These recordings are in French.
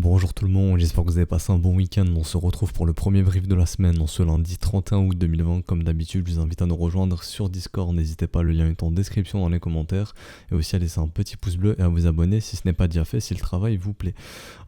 Bonjour tout le monde, j'espère que vous avez passé un bon week-end. On se retrouve pour le premier brief de la semaine en ce lundi 31 août 2020. Comme d'habitude, je vous invite à nous rejoindre sur Discord. N'hésitez pas, le lien est en description dans les commentaires. Et aussi à laisser un petit pouce bleu et à vous abonner si ce n'est pas déjà fait, si le travail vous plaît.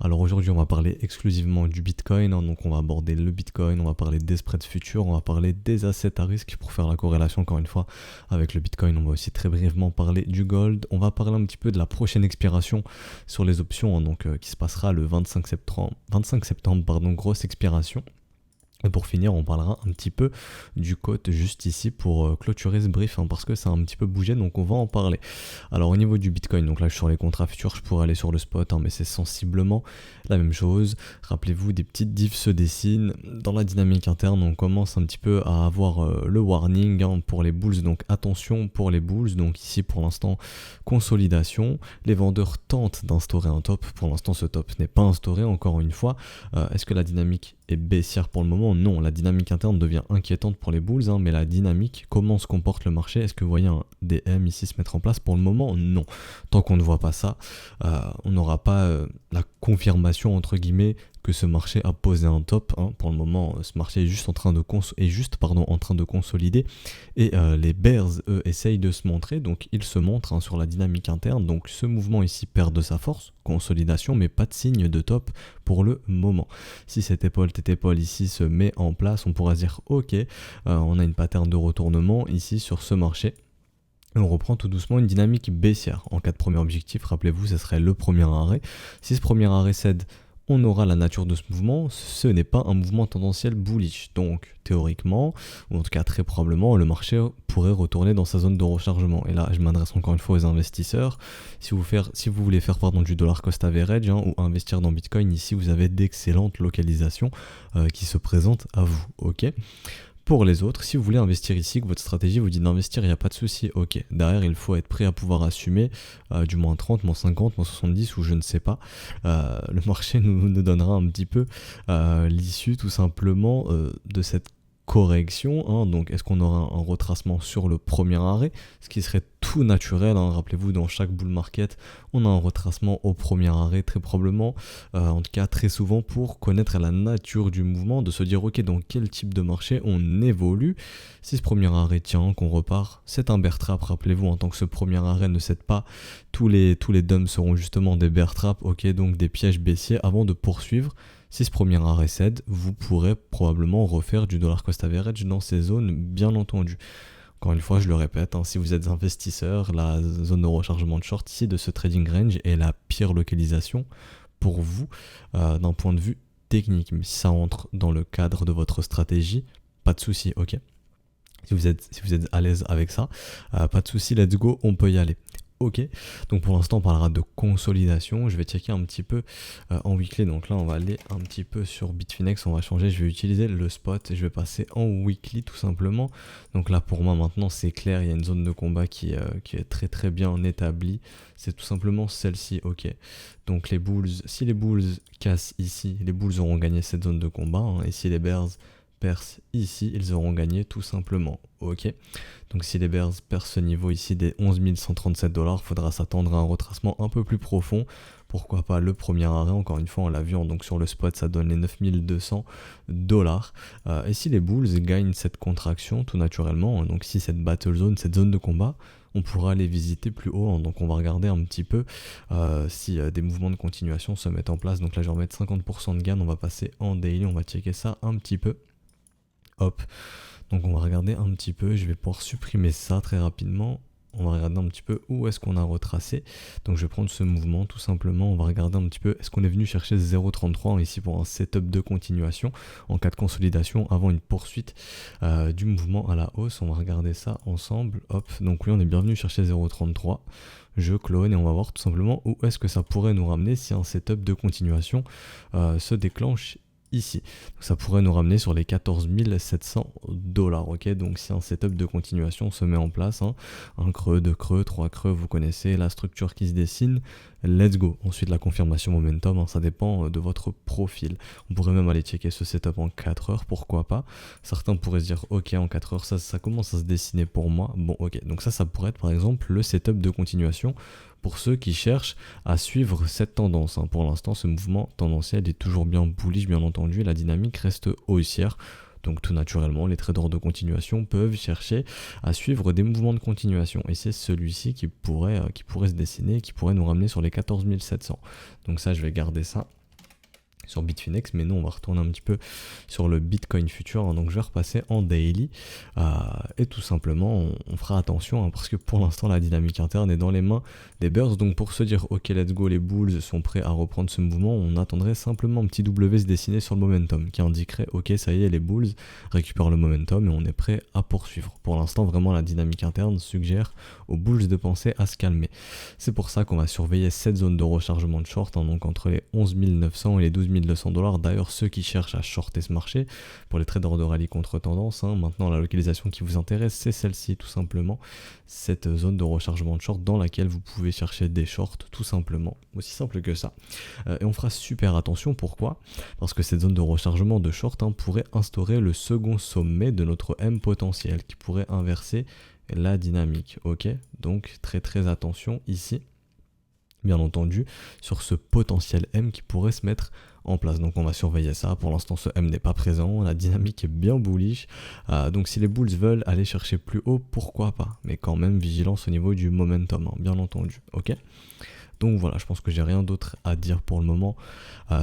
Alors aujourd'hui, on va parler exclusivement du Bitcoin. Donc on va aborder le Bitcoin, on va parler des spreads futurs, on va parler des assets à risque pour faire la corrélation encore une fois avec le Bitcoin. On va aussi très brièvement parler du gold. On va parler un petit peu de la prochaine expiration sur les options, qui se passera le 25 septembre, grosse expiration. Et pour finir, on parlera un petit peu du code juste ici pour clôturer ce brief, parce que ça a un petit peu bougé, donc on va en parler. Alors au niveau du Bitcoin, donc là je suis sur les contrats futurs, je pourrais aller sur le spot, mais c'est sensiblement la même chose. Rappelez-vous, des petites diffs se dessinent. Dans la dynamique interne, on commence un petit peu à avoir le warning pour les bulls, donc attention pour les bulls. Donc ici pour l'instant, consolidation. Les vendeurs tentent d'instaurer un top. Pour l'instant, ce top n'est pas instauré, encore une fois. Est-ce que la dynamique est baissière pour le moment? Non, la dynamique interne devient inquiétante pour les bulls, mais la dynamique, comment se comporte le marché? Est-ce que vous voyez un DM ici se mettre en place? Pour le moment, non. Tant qu'on ne voit pas ça, on n'aura pas la confirmation entre guillemets que ce marché a posé un top. Pour le moment, ce marché est juste en train de consolider, et les bears, eux, essayent de se montrer, donc ils se montrent sur la dynamique interne. Donc ce mouvement ici perd de sa force, consolidation, mais pas de signe de top pour le moment. Si cette épaule ici se met en place, on pourra se dire ok, on a une pattern de retournement ici sur ce marché. Et on reprend tout doucement une dynamique baissière. En cas de premier objectif, rappelez-vous, ce serait le premier arrêt. Si ce premier arrêt cède, on aura la nature de ce mouvement. Ce n'est pas un mouvement tendanciel bullish. Donc théoriquement, ou en tout cas très probablement, le marché pourrait retourner dans sa zone de rechargement. Et là, je m'adresse encore une fois aux investisseurs. Si vous voulez faire du dollar cost average, ou investir dans Bitcoin, ici vous avez d'excellentes localisations qui se présentent à vous. Ok. Pour les autres, si vous voulez investir ici, que votre stratégie vous dit d'investir, il n'y a pas de souci, ok. Derrière, il faut être prêt à pouvoir assumer du moins 30, moins 50, moins 70 ou je ne sais pas. Le marché nous donnera un petit peu l'issue tout simplement de cette correction. Donc est-ce qu'on aura un retracement sur le premier arrêt, ce qui serait tout naturel. Rappelez-vous, dans chaque bull market on a un retracement au premier arrêt très probablement, en tout cas très souvent, pour connaître la nature du mouvement, de se dire ok, dans quel type de marché on évolue. Si ce premier arrêt tient, qu'on repart, c'est un bear trap. Rappelez-vous, en tant que ce premier arrêt ne cède pas, tous les dumps seront justement des bear traps, ok, donc des pièges baissiers avant de poursuivre. Si ce premier arrêt cède, vous pourrez probablement refaire du dollar cost average dans ces zones, bien entendu. Encore une fois, je le répète, si vous êtes investisseur, la zone de rechargement de short ici de ce trading range est la pire localisation pour vous d'un point de vue technique. Mais si ça entre dans le cadre de votre stratégie, pas de souci, ok. Si vous êtes à l'aise avec ça, pas de souci, let's go, on peut y aller. Ok, donc pour l'instant on parlera de consolidation. Je vais checker un petit peu en weekly. Donc là on va aller un petit peu sur Bitfinex, on va changer, je vais utiliser le spot et je vais passer en weekly tout simplement. Donc là pour moi maintenant c'est clair, il y a une zone de combat qui est très très bien établie. C'est tout simplement celle-ci, ok. Donc les bulls, si les bulls cassent ici, les bulls auront gagné cette zone de combat, et si les bears percent ici, ils auront gagné tout simplement, ok. Donc si les bears percent ce niveau ici des 11 137 $, faudra s'attendre à un retracement un peu plus profond. Pourquoi pas le premier arrêt, encore une fois on l'a vu, donc sur le spot ça donne les 9 200 $. Et si les bulls gagnent cette contraction tout naturellement, donc si cette battle zone, cette zone de combat, on pourra les visiter plus haut. Donc on va regarder un petit peu si des mouvements de continuation se mettent en place. Donc là je vais remettre 50% de gain, on va passer en daily, on va checker ça un petit peu. Hop, donc on va regarder un petit peu, je vais pouvoir supprimer ça très rapidement. On va regarder un petit peu où est-ce qu'on a retracé. Donc je vais prendre ce mouvement tout simplement, on va regarder un petit peu, est-ce qu'on est venu chercher 0,33 ici pour un setup de continuation en cas de consolidation avant une poursuite du mouvement à la hausse. On va regarder ça ensemble. Hop, donc oui, on est bien venu chercher 0,33. Je clone et on va voir tout simplement où est-ce que ça pourrait nous ramener si un setup de continuation se déclenche ici. Donc ça pourrait nous ramener sur les 14 700 $, ok. Donc si un setup de continuation se met en place, un creux, deux creux, trois creux, vous connaissez la structure qui se dessine, let's go. Ensuite la confirmation momentum, ça dépend de votre profil. On pourrait même aller checker ce setup en 4 heures, pourquoi pas. Certains pourraient se dire ok, en 4 heures ça commence à se dessiner pour moi. Bon ok, donc ça pourrait être par exemple le setup de continuation pour ceux qui cherchent à suivre cette tendance. Pour l'instant, ce mouvement tendanciel est toujours bien bullish, bien entendu, et la dynamique reste haussière. Donc tout naturellement, les traders de continuation peuvent chercher à suivre des mouvements de continuation. Et c'est celui-ci qui pourrait se dessiner, qui pourrait nous ramener sur les 14 700. Donc ça, je vais garder ça sur Bitfinex, mais nous on va retourner un petit peu sur le Bitcoin futur, donc je vais repasser en daily et tout simplement on fera attention parce que pour l'instant la dynamique interne est dans les mains des bears, donc pour se dire ok let's go, les bulls sont prêts à reprendre ce mouvement, on attendrait simplement un petit W se dessiner sur le momentum qui indiquerait ok ça y est, les bulls récupèrent le momentum et on est prêt à poursuivre. Pour l'instant vraiment la dynamique interne suggère aux bulls de penser à se calmer. C'est pour ça qu'on va surveiller cette zone de rechargement de short, donc entre les 11 900 et les 12 200$. D'ailleurs, ceux qui cherchent à shorter ce marché, pour les traders de rallye contre tendance, maintenant la localisation qui vous intéresse, c'est celle-ci tout simplement, cette zone de rechargement de short dans laquelle vous pouvez chercher des shorts tout simplement, aussi simple que ça. Et on fera super attention, pourquoi? Parce que cette zone de rechargement de short pourrait instaurer le second sommet de notre M potentiel, qui pourrait inverser la dynamique, ok? Donc très attention ici, bien entendu, sur ce potentiel M qui pourrait se mettre en place. Donc on va surveiller ça. Pour l'instant ce M n'est pas présent, la dynamique est bien bullish, donc si les bulls veulent aller chercher plus haut, pourquoi pas, mais quand même vigilance au niveau du momentum, bien entendu, ok? Donc voilà, je pense que j'ai rien d'autre à dire pour le moment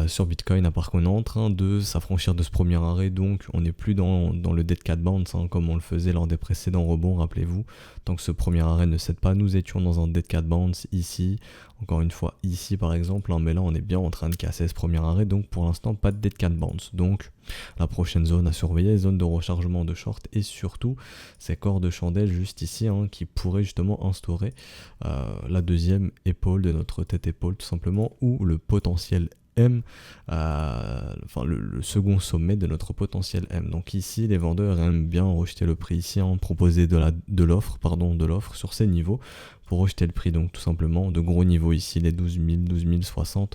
sur Bitcoin, à part qu'on est en train de s'affranchir de ce premier arrêt, donc on n'est plus dans le dead cat bounce comme on le faisait lors des précédents rebonds, rappelez-vous. Tant que ce premier arrêt ne cède pas, nous étions dans un dead cat bounce ici, encore une fois ici par exemple, mais là on est bien en train de casser ce premier arrêt, donc pour l'instant pas de dead cat bounce. Donc la prochaine zone à surveiller, zone de rechargement de short et surtout ces corps de chandelle juste ici qui pourraient justement instaurer la deuxième épaule de notre tête épaule tout simplement, ou le potentiel M, enfin le second sommet de notre potentiel M. Donc ici les vendeurs aiment bien rejeter le prix ici, proposer de l'offre sur ces niveaux pour rejeter le prix, donc tout simplement de gros niveaux ici, les 12 060$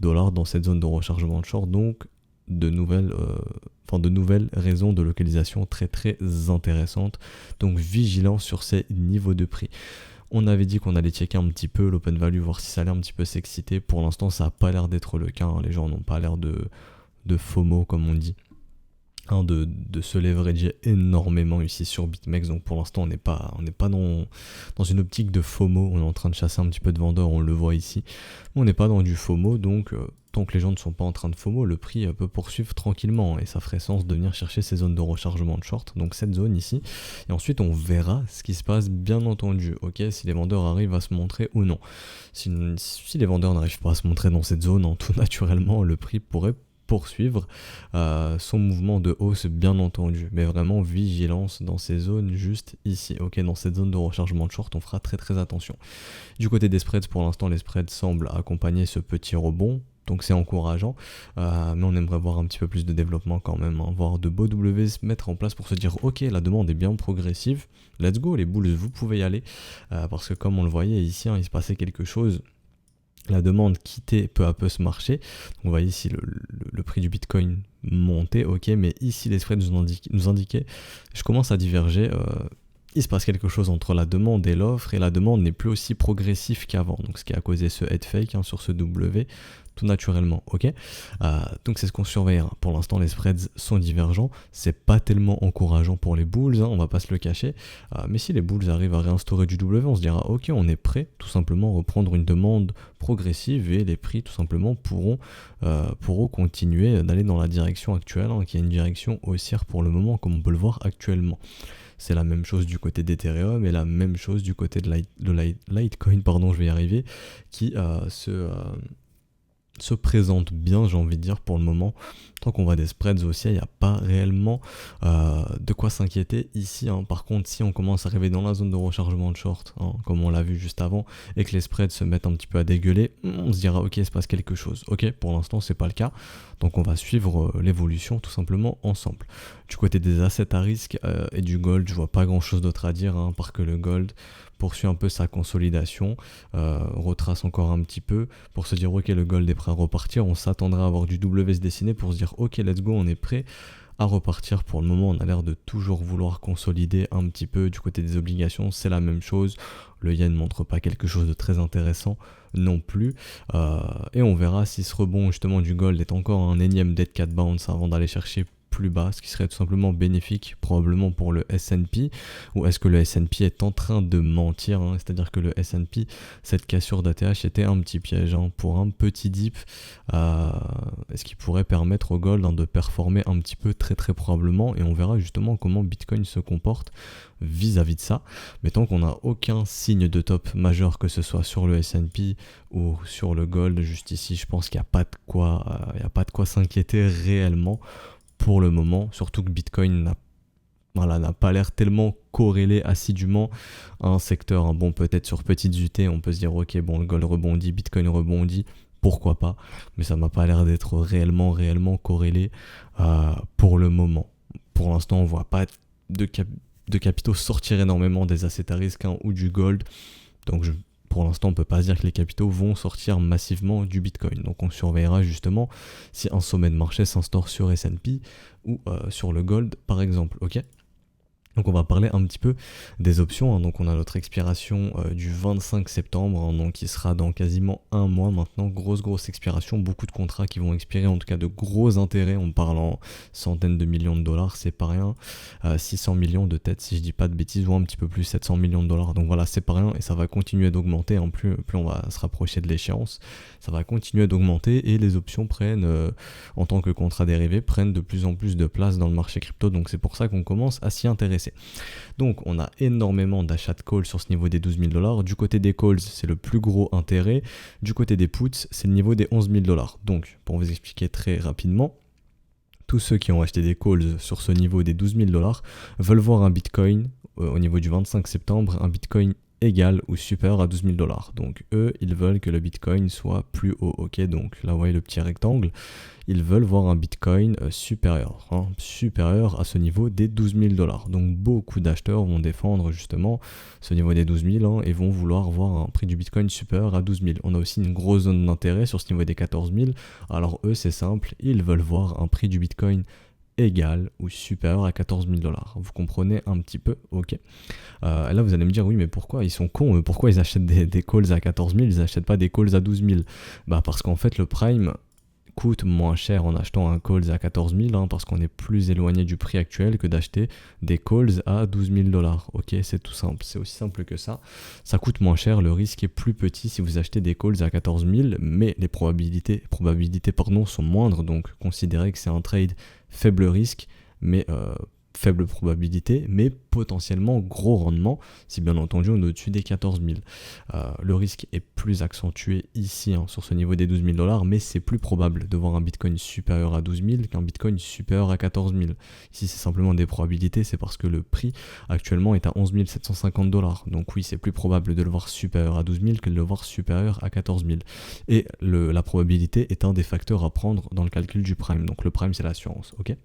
dans cette zone de rechargement de short, donc de nouvelles raisons de localisation très intéressantes, donc vigilance sur ces niveaux de prix. On avait dit qu'on allait checker un petit peu l'open value, voir si ça allait un petit peu s'exciter. Pour l'instant, ça n'a pas l'air d'être le cas. Les gens n'ont pas l'air de FOMO, comme on dit. De se leverager énormément ici sur BitMEX. Donc pour l'instant, on n'est pas dans une optique de FOMO. On est en train de chasser un petit peu de vendeurs, on le voit ici. On n'est pas dans du FOMO, donc tant que les gens ne sont pas en train de FOMO, le prix peut poursuivre tranquillement et ça ferait sens de venir chercher ces zones de rechargement de short, donc cette zone ici, et ensuite on verra ce qui se passe, bien entendu, ok, si les vendeurs arrivent à se montrer ou non. Si les vendeurs n'arrivent pas à se montrer dans cette zone, tout naturellement le prix pourrait poursuivre son mouvement de hausse, bien entendu, mais vraiment vigilance dans ces zones juste ici, ok, dans cette zone de rechargement de short, on fera très attention. Du côté des spreads, pour l'instant les spreads semblent accompagner ce petit rebond, donc c'est encourageant, mais on aimerait voir un petit peu plus de développement quand même, voir de beaux W se mettre en place pour se dire ok, la demande est bien progressive, let's go les bulls, vous pouvez y aller, parce que comme on le voyait ici, il se passait quelque chose. La demande quittait peu à peu ce marché. On voit ici le prix du Bitcoin monter, ok, mais ici les spreads nous indiquaient, je commence à diverger, il se passe quelque chose entre la demande et l'offre, et la demande n'est plus aussi progressive qu'avant, donc ce qui a causé ce head fake sur ce W, tout naturellement, ok. Donc c'est ce qu'on surveillera. Pour l'instant les spreads sont divergents, c'est pas tellement encourageant pour les bulls, on va pas se le cacher, mais si les bulls arrivent à réinstaurer du W, on se dira ok, on est prêt tout simplement à reprendre une demande progressive et les prix tout simplement pourront continuer d'aller dans la direction actuelle, qui est une direction haussière pour le moment, comme on peut le voir actuellement. C'est la même chose du côté d'Ethereum et la même chose du côté de Litecoin, je vais y arriver, qui se présente bien, j'ai envie de dire, pour le moment. Tant qu'on voit des spreads haussiers, il n'y a pas réellement de quoi s'inquiéter ici. Par contre, si on commence à arriver dans la zone de rechargement de short, comme on l'a vu juste avant, et que les spreads se mettent un petit peu à dégueuler, on se dira ok, il se passe quelque chose. Ok, pour l'instant, c'est pas le cas. Donc on va suivre l'évolution tout simplement ensemble. Du côté des assets à risque et du gold, je vois pas grand chose d'autre à dire, parce que le gold poursuit un peu sa consolidation, retrace encore un petit peu pour se dire ok, le gold est prêt à repartir. On s'attendra à avoir du W se dessiner pour se dire ok, let's go, on est prêt à repartir. Pour le moment, on a l'air de toujours vouloir consolider un petit peu. Du côté des obligations, c'est la même chose. Le yen ne montre pas quelque chose de très intéressant non plus. Et on verra si ce rebond justement du gold est encore un énième dead cat bounce avant d'aller chercher plus bas, ce qui serait tout simplement bénéfique probablement pour le S&P, ou est-ce que le S&P est en train de mentir, hein, c'est-à-dire que le S&P, cette cassure d'ATH était un petit piège, hein, pour un petit dip, est-ce qui pourrait permettre au gold, hein, de performer un petit peu très très probablement, et on verra justement comment Bitcoin se comporte vis-à-vis de ça, mais tant qu'on n'a aucun signe de top majeur, que ce soit sur le S&P ou sur le gold, juste ici, je pense qu'il n'y a pas de quoi s'inquiéter réellement pour le moment, surtout que Bitcoin n'a pas l'air tellement corrélé assidûment à un secteur. Bon, peut-être sur petites UT, on peut se dire ok, bon, le gold rebondit, Bitcoin rebondit, pourquoi pas, mais ça m'a pas l'air d'être réellement corrélé pour le moment. Pour l'instant, on voit pas de capitaux sortir énormément des assets à risque, hein, ou du gold, donc pour l'instant, on ne peut pas se dire que les capitaux vont sortir massivement du Bitcoin. Donc on surveillera justement si un sommet de marché s'instaure sur S&P ou sur le gold par exemple, ok ? Donc on va parler un petit peu des options, hein. Donc on a notre expiration du 25 septembre, hein, donc qui sera dans quasiment un mois maintenant. Grosse expiration, beaucoup de contrats qui vont expirer, en tout cas de gros intérêts, on parle en centaines de millions de dollars, c'est pas rien. 600 millions de têtes si je dis pas de bêtises, ou un petit peu plus, 700 millions de dollars. Donc voilà, c'est pas rien, et ça va continuer d'augmenter, hein, plus on va se rapprocher de l'échéance, ça va continuer d'augmenter, et les options prennent, en tant que contrats dérivés, prennent de plus en plus de place dans le marché crypto, donc c'est pour ça qu'on commence à s'y intéresser. Donc on a énormément d'achats de calls sur ce niveau des 12 000 $. Du côté des calls, c'est le plus gros intérêt. Du côté des puts, c'est le niveau des 11 000 $. Donc pour vous expliquer très rapidement, tous ceux qui ont acheté des calls sur ce niveau des 12 000 $ veulent voir un Bitcoin au niveau du 25 septembre, un Bitcoin égal ou supérieur à 12 000 $. Donc eux, ils veulent que le Bitcoin soit plus haut. Ok, donc là vous voyez le petit rectangle. Ils veulent voir un Bitcoin supérieur à ce niveau des 12 000 $. Donc beaucoup d'acheteurs vont défendre justement ce niveau des 12 000, et vont vouloir voir un prix du Bitcoin supérieur à 12 000. On a aussi une grosse zone d'intérêt sur ce niveau des 14 000. Alors eux, c'est simple, ils veulent voir un prix du Bitcoin égal ou supérieur à 14 000 $. Vous comprenez un petit peu, ok. Là vous allez me dire, oui mais pourquoi ils sont cons, pourquoi ils achètent des calls à 14 000, ils n'achètent pas des calls à 12 000? Bah parce qu'en fait le prime coûte moins cher en achetant un calls à 14 000, parce qu'on est plus éloigné du prix actuel que d'acheter des calls à 12 000 $. Ok, c'est tout simple, c'est aussi simple que ça. Ça coûte moins cher, le risque est plus petit si vous achetez des calls à 14 000, mais les probabilités sont moindres, donc considérez que c'est un trade faible risque, mais faible probabilité, mais potentiellement gros rendement, si bien entendu on est au-dessus des 14 000. Le risque est plus accentué ici, sur ce niveau des 12 000 $, mais c'est plus probable de voir un Bitcoin supérieur à 12 000 qu'un Bitcoin supérieur à 14 000. Ici c'est simplement des probabilités, c'est parce que le prix actuellement est à 11 750 $. Donc oui, c'est plus probable de le voir supérieur à 12 000 que de le voir supérieur à 14 000. Et la probabilité est un des facteurs à prendre dans le calcul du prime. Donc le prime c'est l'assurance, ok ?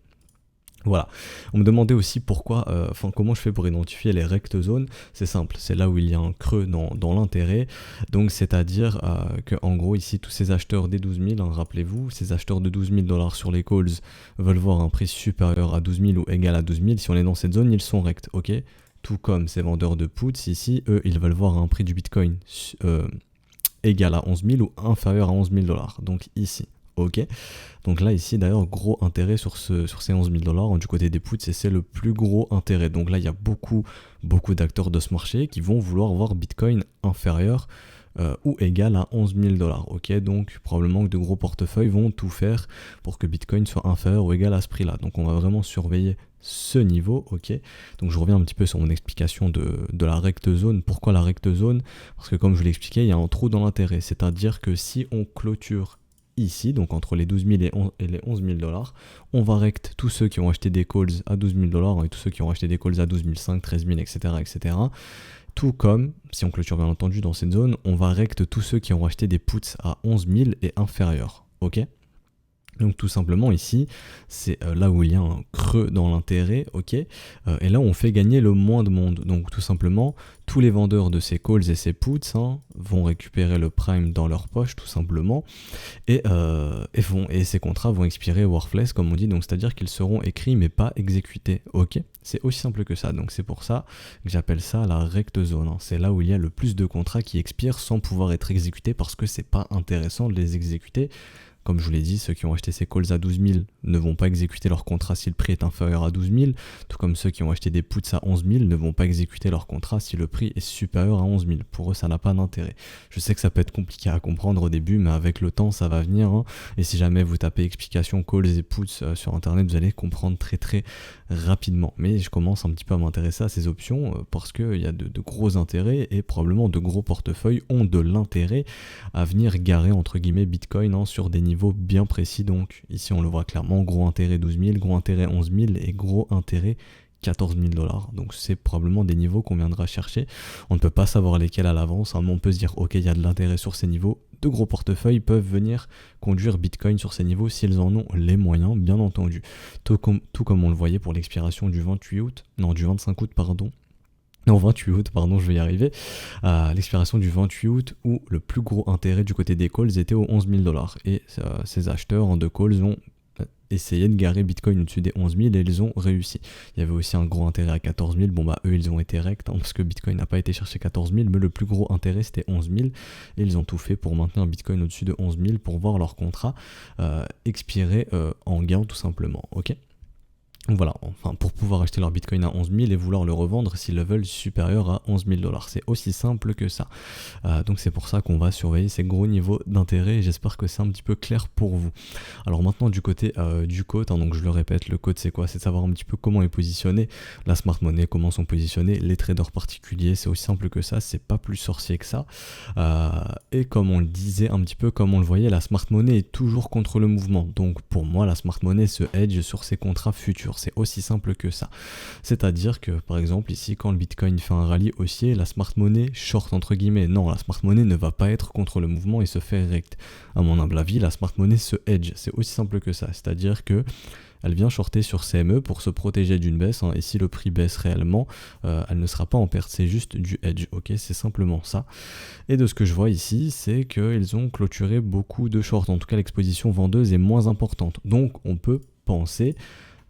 Voilà, on me demandait aussi comment je fais pour identifier les rect zones. C'est simple, c'est là où il y a un creux dans l'intérêt. Donc c'est-à-dire que en gros ici tous ces acheteurs des 12 000, rappelez-vous, ces acheteurs de 12 000 $ sur les calls veulent voir un prix supérieur à 12 000 ou égal à 12 000. Si on est dans cette zone, ils sont rect, ok. Tout comme ces vendeurs de puts ici, eux ils veulent voir un prix du Bitcoin égal à 11 000 ou inférieur à 11 000 $. Donc ici. Ok, donc là ici d'ailleurs gros intérêt sur ces 11 000 $, du côté des puts, et c'est le plus gros intérêt. Donc là il y a beaucoup d'acteurs de ce marché qui vont vouloir voir Bitcoin inférieur ou égal à 11 000 $. Ok, donc probablement que de gros portefeuilles vont tout faire pour que Bitcoin soit inférieur ou égal à ce prix-là. Donc on va vraiment surveiller ce niveau, ok. Donc je reviens un petit peu sur mon explication de la rect zone. Pourquoi la rect zone? Parce que comme je vous l'ai expliqué, il y a un trou dans l'intérêt. C'est-à-dire que si on clôture ici, donc entre les 12 000 et les 11 000 $, on va rect tous ceux qui ont acheté des calls à 12 000 $, et tous ceux qui ont acheté des calls à 12 500, 13 000, etc. Tout comme, si on clôture bien entendu dans cette zone, on va rect tous ceux qui ont acheté des puts à 11 000 et inférieur, ok. Donc tout simplement ici, c'est là où il y a un creux dans l'intérêt, ok, et là où on fait gagner le moins de monde. Donc tout simplement, tous les vendeurs de ces calls et ces puts vont récupérer le prime dans leur poche tout simplement, et ces contrats vont expirer worthless comme on dit, donc c'est-à-dire qu'ils seront écrits mais pas exécutés, ok. C'est aussi simple que ça, donc c'est pour ça que j'appelle ça la recte zone. C'est là où il y a le plus de contrats qui expirent sans pouvoir être exécutés parce que c'est pas intéressant de les exécuter. Comme je vous l'ai dit, ceux qui ont acheté ces calls à 12 000 ne vont pas exécuter leur contrat si le prix est inférieur à 12 000, tout comme ceux qui ont acheté des puts à 11 000 ne vont pas exécuter leur contrat si le prix est supérieur à 11 000. Pour eux, ça n'a pas d'intérêt. Je sais que ça peut être compliqué à comprendre au début, mais avec le temps, ça va venir. Et si jamais vous tapez explication calls et puts sur Internet, vous allez comprendre très très rapidement. Mais je commence un petit peu à m'intéresser à ces options parce qu'il y a de gros intérêts et probablement de gros portefeuilles ont de l'intérêt à venir garer entre guillemets Bitcoin sur des niveaux bien précis. Donc ici on le voit clairement, gros intérêt 12 000, gros intérêt 11 000 et gros intérêt 14 000 $. Donc c'est probablement des niveaux qu'on viendra chercher. On ne peut pas savoir lesquels à l'avance, mais on peut se dire ok, il y a de l'intérêt sur ces niveaux. De gros portefeuilles peuvent venir conduire Bitcoin sur ces niveaux s'ils en ont les moyens, bien entendu. Tout comme on le voyait pour l'expiration du 25 août, pardon. Non, 28 août, pardon, je vais y arriver, à l'expiration du 28 août où le plus gros intérêt du côté des calls était aux 11 000 $. Et ces acheteurs de calls ont essayé de garer Bitcoin au-dessus des 11 000 et ils ont réussi. Il y avait aussi un gros intérêt à 14 000, bon bah eux ils ont été rects parce que Bitcoin n'a pas été chercher 14 000, mais le plus gros intérêt c'était 11 000 et ils ont tout fait pour maintenir Bitcoin au-dessus de 11 000 pour voir leur contrat expirer en gain tout simplement, ok. Voilà, enfin pour pouvoir acheter leur Bitcoin à 11 000 et vouloir le revendre s'ils le veulent supérieur à 11 000 $. C'est aussi simple que ça. Donc c'est pour ça qu'on va surveiller ces gros niveaux d'intérêt et j'espère que c'est un petit peu clair pour vous. Alors maintenant du côté du code, donc je le répète, le code c'est quoi? C'est de savoir un petit peu comment est positionné la smart money, comment sont positionnés les traders particuliers. C'est aussi simple que ça, c'est pas plus sorcier que ça. Et comme on le disait un petit peu, comme on le voyait, la smart money est toujours contre le mouvement. Donc pour moi, la smart money se hedge sur ses contrats futurs. C'est aussi simple que ça. C'est-à-dire que, par exemple, ici, quand le Bitcoin fait un rallye haussier, la smart money short entre guillemets. Non, la smart money ne va pas être contre le mouvement et se fait rect. À mon humble avis, la smart money se hedge. C'est aussi simple que ça. C'est-à-dire que elle vient shorter sur CME pour se protéger d'une baisse, et si le prix baisse réellement, elle ne sera pas en perte, c'est juste du hedge, ok, c'est simplement ça. Et de ce que je vois ici, c'est qu'ils ont clôturé beaucoup de shorts, en tout cas l'exposition vendeuse est moins importante, donc on peut penser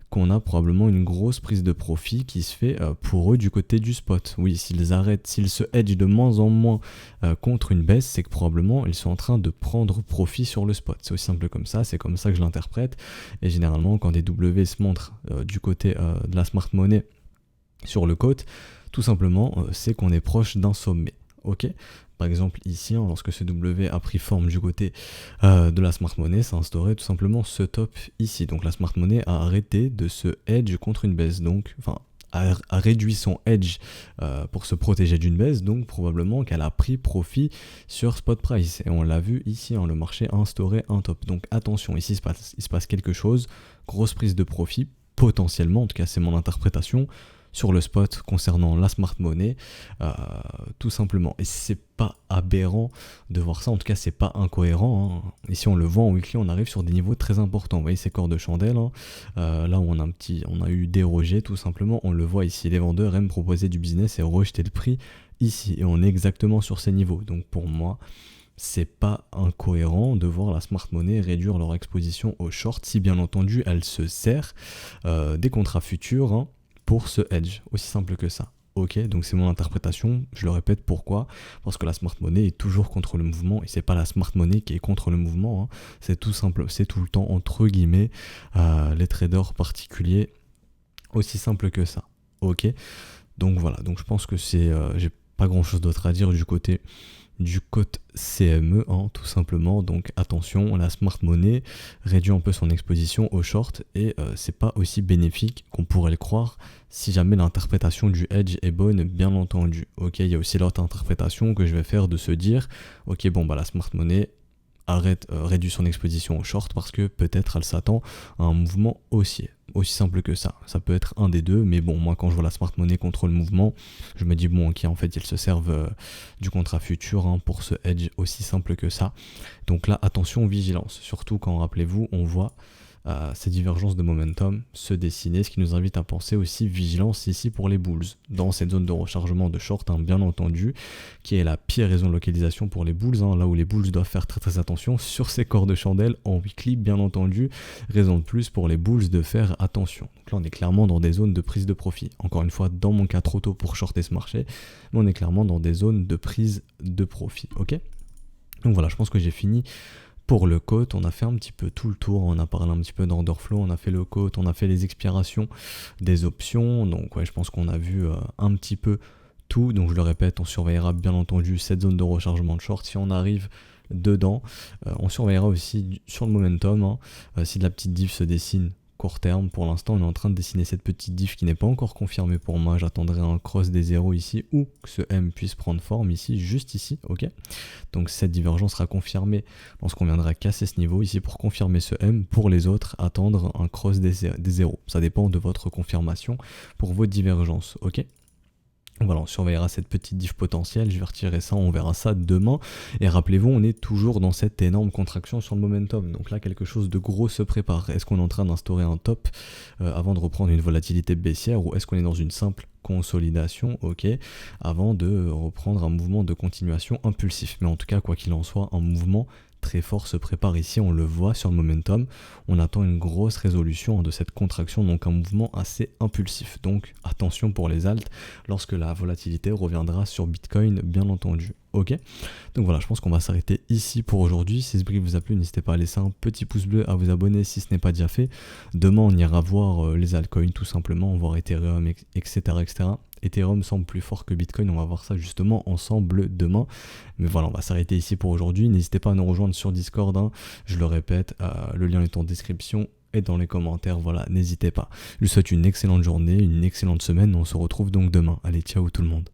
qu'on a probablement une grosse prise de profit qui se fait pour eux du côté du spot. Oui, s'ils se hedgent de moins en moins contre une baisse, c'est que probablement ils sont en train de prendre profit sur le spot. C'est aussi simple comme ça, c'est comme ça que je l'interprète. Et généralement, quand des W se montrent du côté de la smart money sur le côte, tout simplement, c'est qu'on est proche d'un sommet. Ok, par exemple ici, lorsque ce W a pris forme du côté de la smart money, ça a instauré tout simplement ce top ici. Donc la smart money a arrêté de se hedge contre une baisse, donc enfin a réduit son hedge pour se protéger d'une baisse, donc probablement qu'elle a pris profit sur spot price. Et on l'a vu ici, le marché a instauré un top. Donc attention, ici il se passe quelque chose, grosse prise de profit, potentiellement, en tout cas c'est mon interprétation, sur le spot concernant la smart money, tout simplement. Et c'est pas aberrant de voir ça, en tout cas c'est pas incohérent. Ici on le voit en weekly, on arrive sur des niveaux très importants. Vous voyez ces corps de chandelle, là où on a eu dérogé tout simplement, on le voit ici, les vendeurs aiment proposer du business et rejeter le prix ici, et on est exactement sur ces niveaux. Donc pour moi, c'est pas incohérent de voir la smart money réduire leur exposition au short, si bien entendu elle se sert des contrats futurs, pour ce hedge, aussi simple que ça. Ok, donc c'est mon interprétation, je le répète, pourquoi? Parce que la smart money est toujours contre le mouvement et c'est pas la smart money qui est contre le mouvement, c'est tout simple, c'est tout le temps entre guillemets les traders particuliers, aussi simple que ça. Ok, donc voilà, donc je pense que j'ai pas grand chose d'autre à dire du côté CME, tout simplement. Donc attention, la smart money réduit un peu son exposition au short et c'est pas aussi bénéfique qu'on pourrait le croire si jamais l'interprétation du hedge est bonne, bien entendu. Ok, il y a aussi l'autre interprétation que je vais faire de se dire ok, bon bah la smart money réduit son exposition au short parce que peut-être elle s'attend à un mouvement haussier. Aussi simple que ça. Ça peut être un des deux, mais bon, moi quand je vois la smart money contre le mouvement, je me dis bon, ok, en fait ils se servent du contrat futur pour ce hedge, aussi simple que ça. Donc là, attention, vigilance, surtout quand, rappelez-vous, on voit ces divergences de momentum se dessiner, ce qui nous invite à penser aussi vigilance ici pour les bulls, dans cette zone de rechargement de short, bien entendu, qui est la pire raison de localisation pour les bulls, là où les bulls doivent faire très très attention sur ces corps de chandelle en weekly, bien entendu, raison de plus pour les bulls de faire attention. Donc là on est clairement dans des zones de prise de profit, encore une fois dans mon cas trop tôt pour shorter ce marché, mais on est clairement dans des zones de prise de profit, ok. Donc voilà, je pense que j'ai fini pour le quote. On a fait un petit peu tout le tour, on a parlé un petit peu d'order flow, on a fait le quote, on a fait les expirations des options, donc ouais, je pense qu'on a vu un petit peu tout. Donc je le répète, on surveillera bien entendu cette zone de rechargement de short si on arrive dedans. On surveillera aussi sur le momentum, si de la petite div se dessine court terme. Pour l'instant on est en train de dessiner cette petite diff qui n'est pas encore confirmée pour moi, j'attendrai un cross des zéros ici ou que ce M puisse prendre forme ici, juste ici, ok. Donc cette divergence sera confirmée lorsqu'on viendra casser ce niveau ici pour confirmer ce M. Pour les autres, attendre un cross des zéros, ça dépend de votre confirmation pour vos divergences, ok. Voilà, on surveillera cette petite diff potentielle, je vais retirer ça, on verra ça demain. Et rappelez-vous, on est toujours dans cette énorme contraction sur le momentum. Donc là, quelque chose de gros se prépare. Est-ce qu'on est en train d'instaurer un top avant de reprendre une volatilité baissière, ou est-ce qu'on est dans une simple consolidation, ok, avant de reprendre un mouvement de continuation impulsif. Mais en tout cas, quoi qu'il en soit, un mouvement très fort se prépare ici, on le voit sur le momentum, on attend une grosse résolution de cette contraction, donc un mouvement assez impulsif. Donc attention pour les alts lorsque la volatilité reviendra sur Bitcoin, bien entendu. Ok, donc voilà, je pense qu'on va s'arrêter ici pour aujourd'hui. Si ce brief vous a plu, n'hésitez pas à laisser un petit pouce bleu, à vous abonner si ce n'est pas déjà fait. Demain, on ira voir les altcoins tout simplement, voir Ethereum, etc., etc. Ethereum semble plus fort que Bitcoin, on va voir ça justement ensemble demain. Mais voilà, on va s'arrêter ici pour aujourd'hui. N'hésitez pas à nous rejoindre sur Discord, je le répète, le lien est en description et dans les commentaires, voilà, n'hésitez pas. Je vous souhaite une excellente journée, une excellente semaine, on se retrouve donc demain. Allez, ciao tout le monde.